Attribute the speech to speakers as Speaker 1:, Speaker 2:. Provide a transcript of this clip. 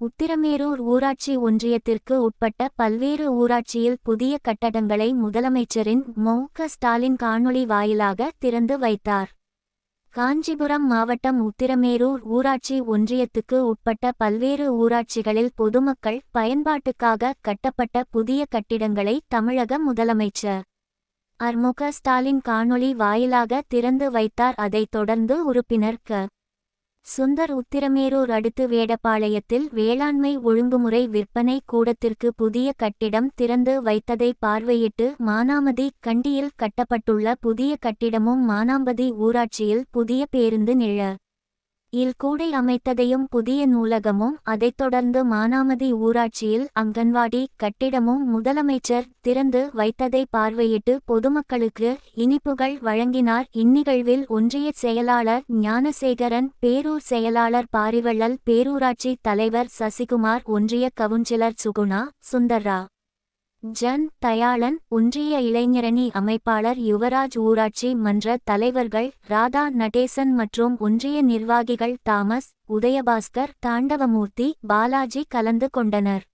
Speaker 1: உத்திரமேரூர் ஊராட்சி ஒன்றியத்திற்கு உட்பட்ட பல்வேறு ஊராட்சியில் புதிய கட்டடங்களை முதலமைச்சரின் மு.க. ஸ்டாலின் காணொளி வாயிலாக திறந்து வைத்தார். காஞ்சிபுரம் மாவட்டம் உத்திரமேரூர் ஊராட்சி ஒன்றியத்துக்கு உட்பட்ட பல்வேறு ஊராட்சிகளில் பொதுமக்கள் பயன்பாட்டுக்காக கட்டப்பட்ட புதிய கட்டிடங்களை தமிழக முதலமைச்சர் மு.க. ஸ்டாலின் காணொளி வாயிலாக திறந்து வைத்தார். அதைத் தொடர்ந்து உறுப்பினர் க. சுந்தர் உத்திரமேரூர் அடுத்து வேடபாளையத்தில் வேளாண்மை ஒழுங்குமுறை விற்பனை கூடத்திற்கு புதிய கட்டிடம் திறந்து வைத்ததை பார்வையிட்டு மானாமதி கண்டியில் கட்டப்பட்டுள்ள புதிய கட்டிடமும் மானாம்பதி ஊராட்சியில் புதிய பேருந்து நிலைய கூடை அமைத்ததையும் புதிய நூலகமும் அதைத் தொடர்ந்து மானாமதி ஊராட்சியில் அங்கன்வாடி கட்டிடமும் முதலமைச்சர் திறந்து வைத்ததை பார்வையிட்டு பொதுமக்களுக்கு இனிப்புகள் வழங்கினார். இந்நிகழ்வில் ஒன்றிய செயலாளர் ஞானசேகரன், பேரூர் செயலாளர் பாரிவள்ளல், பேரூராட்சி தலைவர் சசிகுமார், ஒன்றிய கவுன்சிலர் சுகுணா, சுந்தர்ரா ஜன் தயாளன், ஒன்றிய இளைஞரணி அமைப்பாளர் யுவராஜ், ஊராட்சி மன்ற தலைவர்கள் ராதா நடேசன் மற்றும் ஒன்றிய நிர்வாகிகள் தாமஸ், உதயபாஸ்கர், தாண்டவமூர்த்தி, பாலாஜி கலந்து கொண்டனர்.